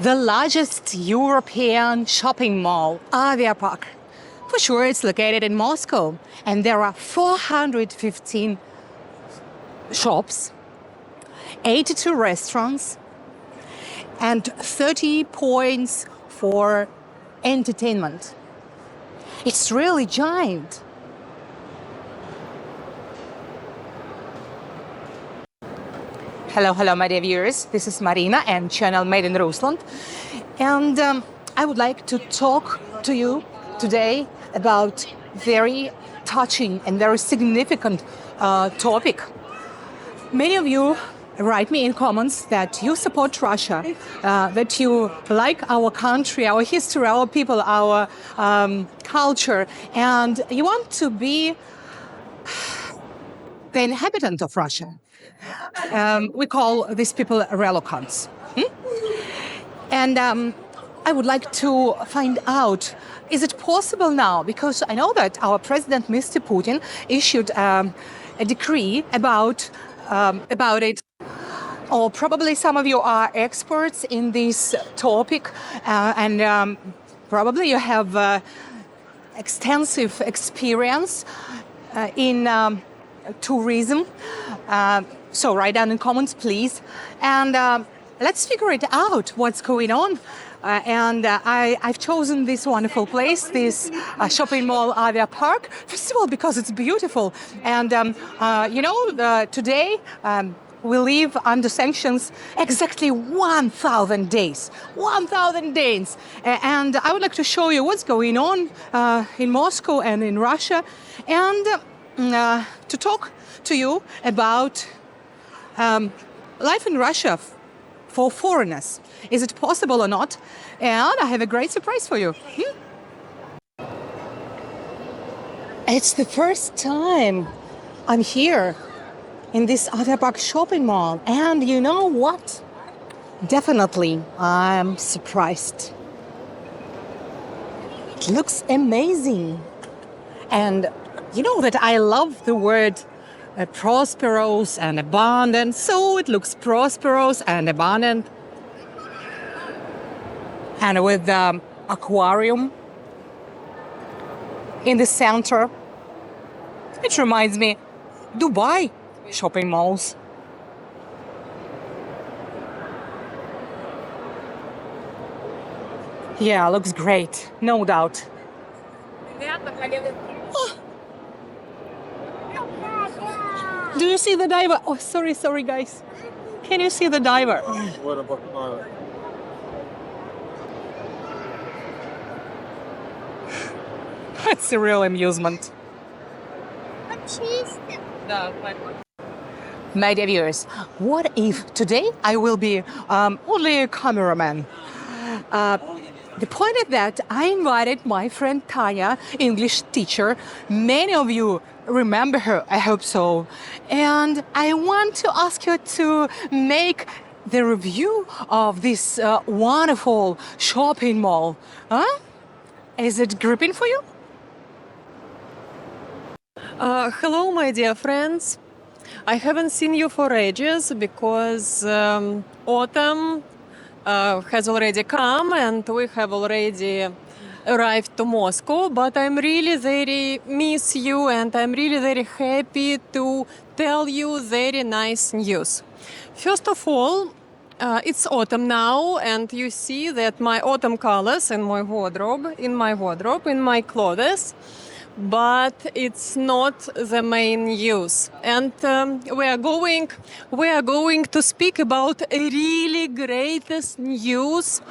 the largest European shopping mall, Avia Park. For sure, it's located in Moscow, and there are 415 shops, 82 restaurants, and 30 points for entertainment. It's really giant. Hello, my dear viewers. This is Marina and channel Made in Russland. And I would like to talk to you today about very touching and very significant topic. Many of you write me in comments that you support Russia, that you like our country, our history, our people, our culture, and you want to be the inhabitant of Russia. We call these people relocants. And I would like to find out, is it possible now? Because I know that our president, Mr. Putin, issued a decree about it. Or probably some of you are experts in this topic, and probably you have extensive experience in tourism. So write down in comments, please. And let's figure it out, what's going on. I've chosen this wonderful place, this shopping mall, Avia Park, first of all, because it's beautiful. And, today we live under sanctions exactly 1,000 days. 1,000 days. And I would like to show you what's going on in Moscow and in Russia, and to talk to you about life in Russia for foreigners. Is it possible or not? And I have a great surprise for you. It's the first time I'm here in this Avia Park shopping mall. And you know what? Definitely, I'm surprised. It looks amazing. And you know that I love the word prosperous and abundant, so it looks prosperous and abundant. And with the aquarium in the center, it reminds me Dubai shopping malls. Yeah, looks great, no doubt. Oh. Do you see the diver? Oh, sorry, guys. Can you see the diver? What about It's a real amusement. My dear viewers, what if today I will be only a cameraman? The point is that I invited my friend Tanya, English teacher. Many of you remember her, I hope so. And I want to ask her to make the review of this wonderful shopping mall. Huh? Is it gripping for you? Hello, my dear friends. I haven't seen you for ages because autumn has already come and we have already arrived to Moscow, but I'm really very miss you and I'm really very happy to tell you very nice news. First of all, it's autumn now, and you see that my autumn colors in my wardrobe, in my clothes, but it's not the main news. And we are going to speak about a really greatest news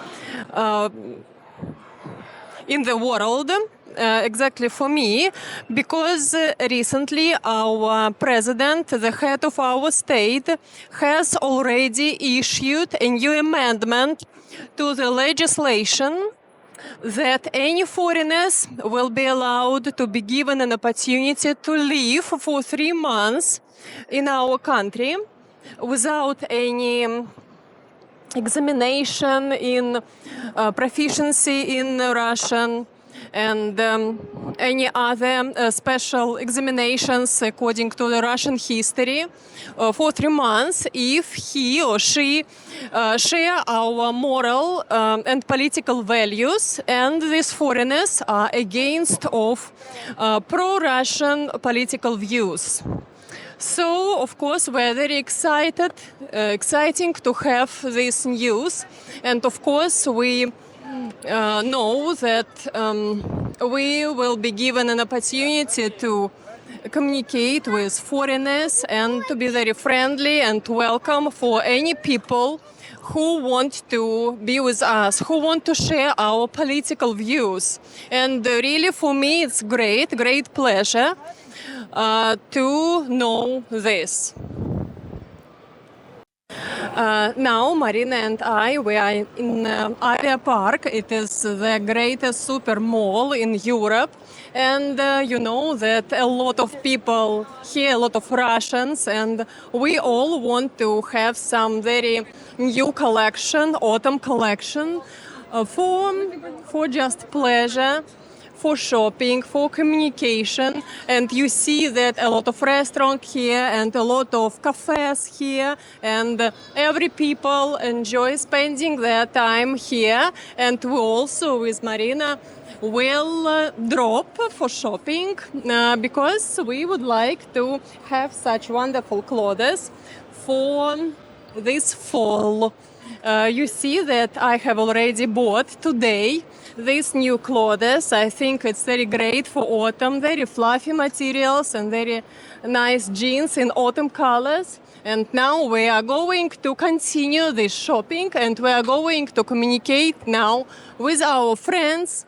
in the world, exactly for me, because recently our president, the head of our state, has already issued a new amendment to the legislation that any foreigners will be allowed to be given an opportunity to live for 3 months in our country without any examination in proficiency in Russian, and any other special examinations according to the Russian history for 3 months if he or she share our moral and political values, and these foreigners are against of pro-Russian political views. So, of course, we're very exciting to have this news, and of course, we know that we will be given an opportunity to communicate with foreigners and to be very friendly and welcome for any people who want to be with us, who want to share our political views. And really, for me, it's great pleasure to know this. Now, Marina and I, we are in Avia Park. It is the greatest super mall in Europe. And you know that a lot of people here, a lot of Russians, and we all want to have some very new collection, autumn collection, for just pleasure, for shopping, for communication. And you see that a lot of restaurants here and a lot of cafes here, and every people enjoy spending their time here. And we also, with Marina, will drop for shopping because we would like to have such wonderful clothes for this fall. You see that I have already bought today these new clothes. I think it's very great for autumn, very fluffy materials and very nice jeans in autumn colors. And now we are going to continue this shopping, and we are going to communicate now with our friends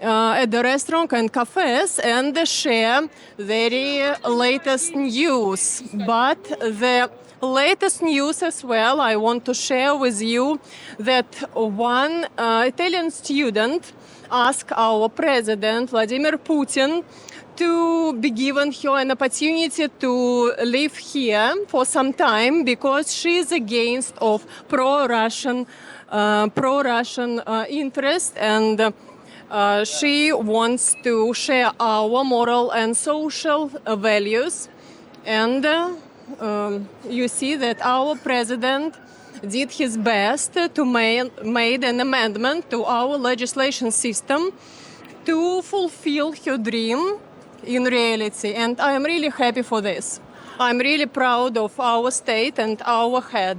at the restaurant and cafes and share very latest news. But the latest news as well, I want to share with you that one Italian student asked our president, Vladimir Putin, to be given her an opportunity to live here for some time because she is against of pro-Russian interest, and she wants to share our moral and social values. And you see that our president did his best to made an amendment to our legislation system to fulfill her dream in reality. And I am really happy for this. I'm really proud of our state and our head.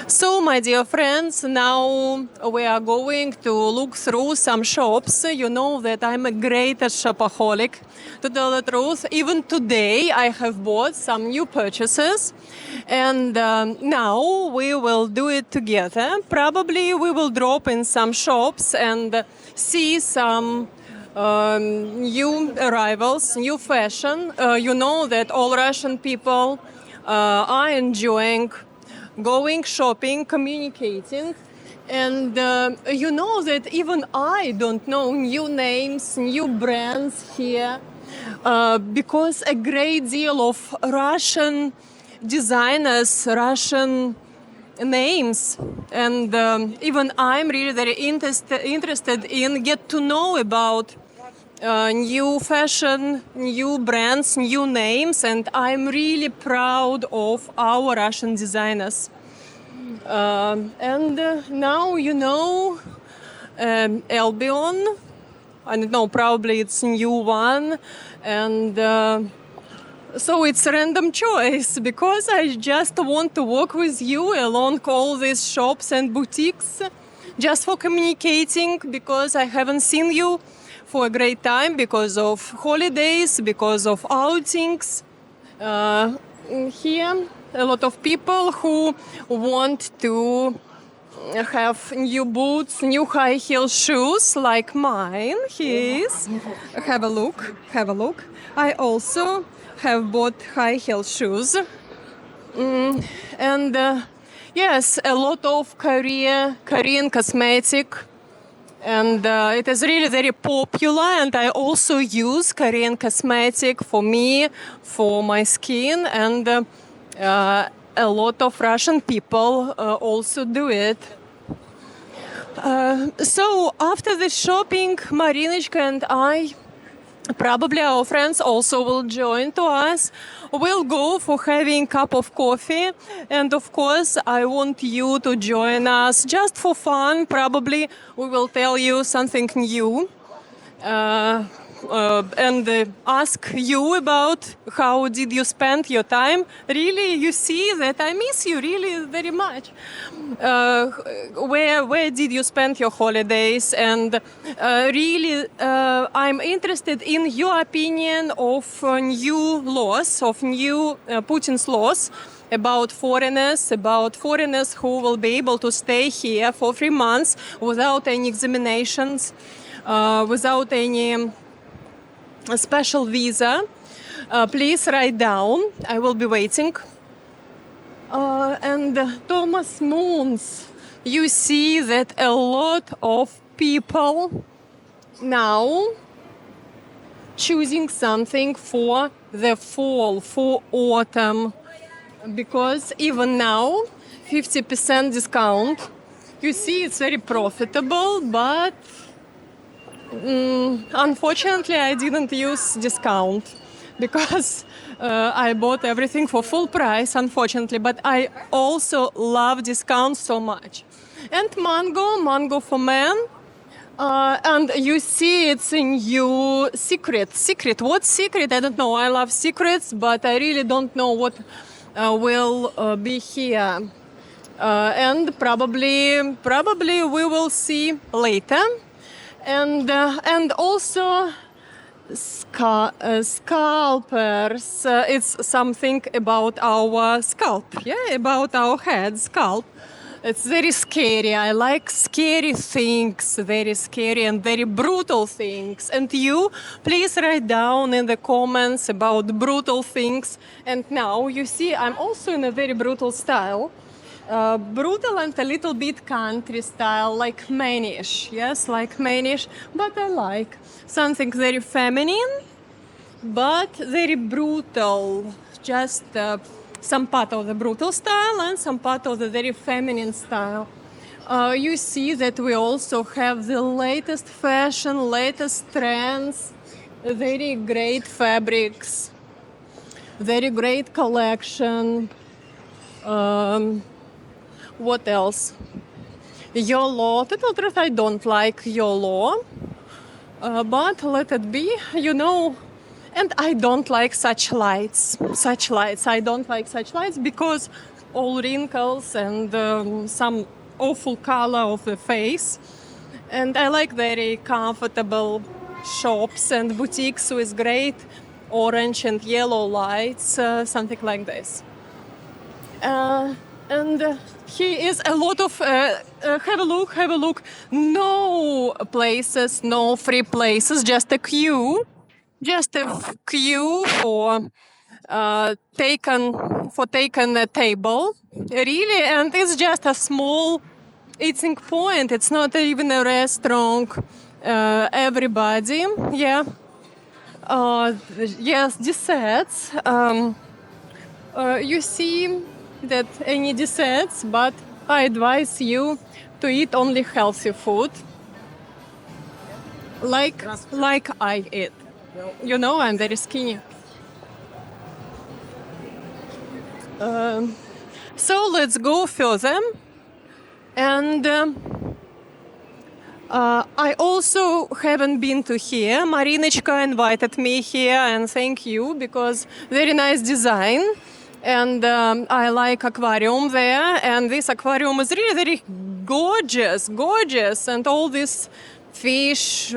So, my dear friends, now we are going to look through some shops. You know that I'm a great shopaholic, to tell the truth. Even today, I have bought some new purchases. And now we will do it together. Probably we will drop in some shops and see some new arrivals, new fashion. You know that all Russian people are enjoying going shopping, communicating, and you know that even I don't know new names, new brands here, because a great deal of Russian designers, Russian names, and even I'm really very interested in get to know about new fashion, new brands, new names, and I'm really proud of our Russian designers. And now, you know, Albion, I don't know, probably it's a new one, and so it's a random choice because I just want to walk with you along all these shops and boutiques just for communicating, because I haven't seen you for a great time because of holidays, because of outings. Here, a lot of people who want to have new boots, new high heel shoes like mine. Here is. Have a look. Have a look. I also have bought high heel shoes. And yes, a lot of Korean cosmetic. And it is really very popular, and I also use Korean cosmetic for me, for my skin, and a lot of Russian people also do it. So after the shopping, Marinочka and I, probably our friends also will join to us. We'll go for having a cup of coffee. And of course, I want you to join us just for fun. Probably we will tell you something new. And ask you about how did you spend your time. Really, you see that I miss you really very much. Where did you spend your holidays? And really, I'm interested in your opinion of new laws, of new Putin's laws about foreigners who will be able to stay here for 3 months without any examinations, without any special visa. Please write down. I will be waiting. And Thomas Moons, you see that a lot of people now choosing something for the fall, for autumn, because even now 50% discount. You see, it's very profitable, but unfortunately, I didn't use discount because I bought everything for full price, unfortunately. But I also love discounts so much. And mango for men. And you see, it's a new secret. What secret? I don't know. I love secrets, but I really don't know what will be here. And probably we will see later. And also scalpers. It's something about our scalp, about our head, scalp. It's very scary. I like scary things, very scary and very brutal things. And you, please write down in the comments about brutal things. And now you see, I'm also in a very brutal style. Brutal and a little bit country style, like mannish, like mannish, but I like something very feminine, but very brutal, just some part of the brutal style and some part of the very feminine style. You see that we also have the latest fashion, latest trends, very great fabrics, very great collection. What else? YOLO. To tell the truth, I don't like YOLO. But let it be, And I don't like such lights. I don't like such lights because all wrinkles and some awful color of the face. And I like very comfortable shops and boutiques with great orange and yellow lights, something like this. And here is a lot of, have a look. No places, no free places, just a queue for taken a table, really, and it's just a small eating point. It's not even a restaurant. Everybody, yes, desserts. You see that any desserts, but I advise you to eat only healthy food, like I eat. I'm very skinny. So let's go further. And I also haven't been to here. Marinочка invited me here, and thank you, because very nice design. And I like aquarium there, and this aquarium is really very gorgeous, and all this fish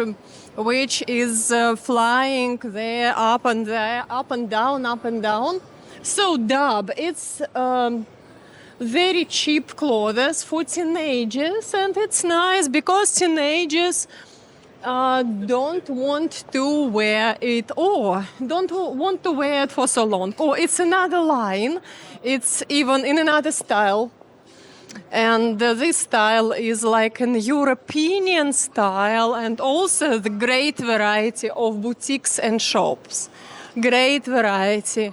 which is flying there, up and down. So Dub, it's very cheap clothes for teenagers, and it's nice because teenagers don't want to wear it for so long. It's another line. It's even in another style. And this style is like an European style, and also the great variety of boutiques and shops. Great variety.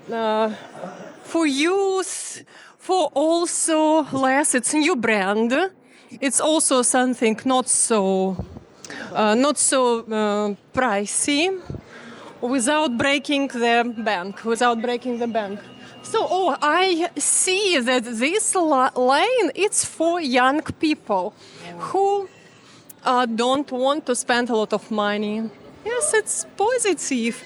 For youth, for also less, it's a new brand. it's also something not so pricey without breaking the bank. So, I see that this lane it's for young people who don't want to spend a lot of money. Yes, it's positive.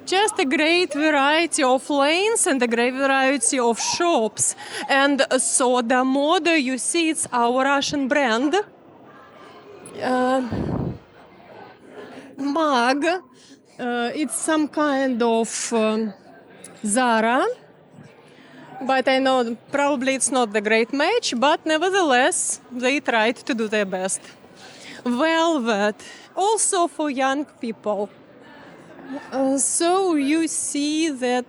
Just a great variety of lanes and a great variety of shops. And so the model you see, it's our Russian brand. Mug. It's some kind of Zara. But I know probably it's not the great match, but nevertheless, they tried to do their best. Velvet, also for young people. So you see that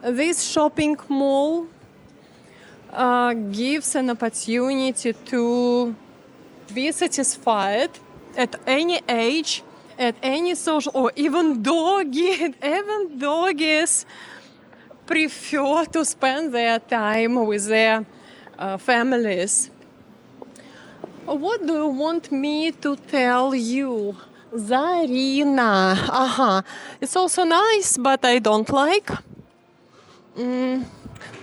this shopping mall gives an opportunity to be satisfied at any age, at any social, or even doggies prefer to spend their time with their families. What do you want me to tell you? Zarina. It's also nice, but I don't like.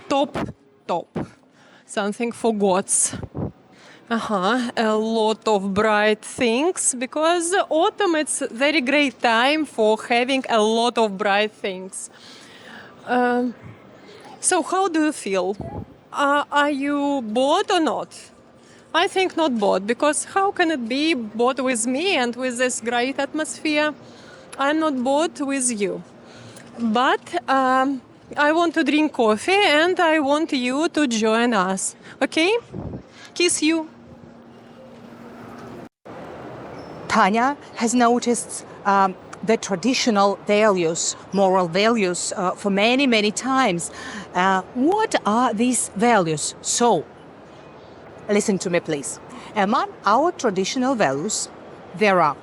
Top. Something for gods. A lot of bright things, because autumn it's very great time for having a lot of bright things. So how do you feel? Are you bored or not? I think not bored, because how can it be bored with me and with this great atmosphere? I'm not bored with you. But I want to drink coffee and I want you to join us. Okay? Kiss you. Tanya has noticed the traditional values, moral values, for many, many times. What are these values? So, listen to me, please. Among our traditional values, there are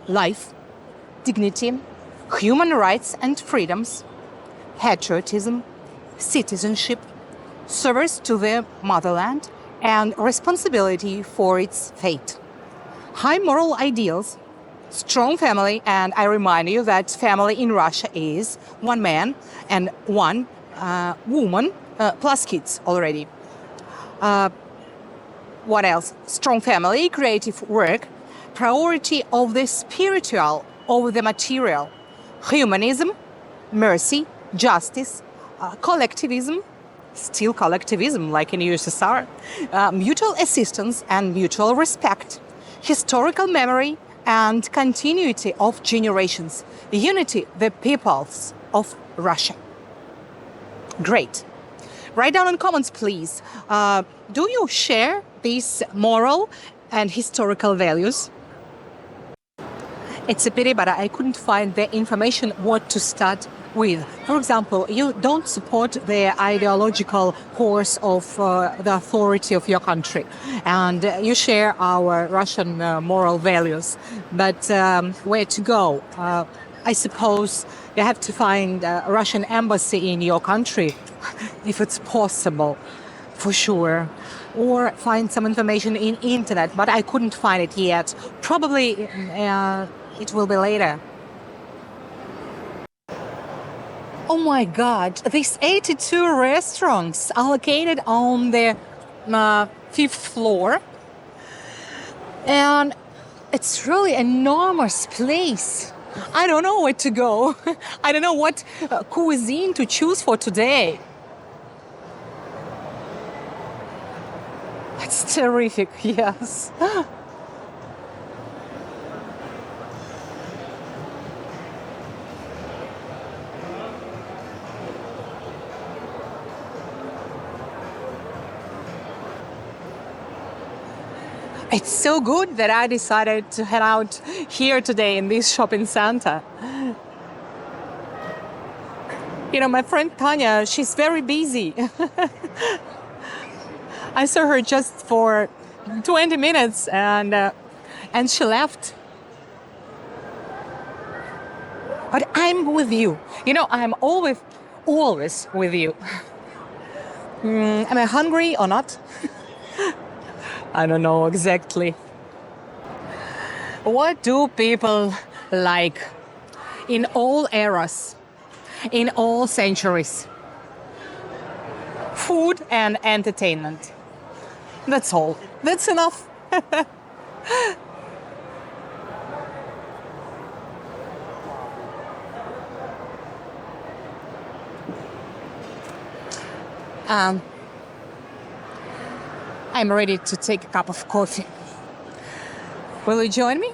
life, dignity, human rights and freedoms, patriotism, citizenship, service to the motherland, and responsibility for its fate. High moral ideals, strong family, and I remind you that family in Russia is one man and one woman, plus kids already. What else? Strong family, creative work, priority of the spiritual over the material, humanism, mercy, justice, collectivism, still collectivism like in USSR, mutual assistance and mutual respect, historical memory and continuity of generations, unity the peoples of Russia. Great. Write down in comments, please. Do you share these moral and historical values? It's a pity, but I couldn't find the information what to start with. For example, you don't support the ideological course of the authority of your country, and you share our Russian moral values. But where to go? I suppose you have to find a Russian embassy in your country, if it's possible, for sure. Or find some information in internet, but I couldn't find it yet. Probably it will be later. Oh my God, these 82 restaurants are located on the 5th floor. And it's really an enormous place. I don't know where to go. I don't know what cuisine to choose for today. It's terrific, yes. It's so good that I decided to head out here today in this shopping center. You know, my friend Tanya, she's very busy. I saw her just for 20 minutes and she left. But I'm with you. You know, I'm always with you. Am I hungry or not? I don't know exactly. What do people like in all eras, in all centuries? Food and entertainment. That's all. That's enough. I'm ready to take a cup of coffee. Will you join me?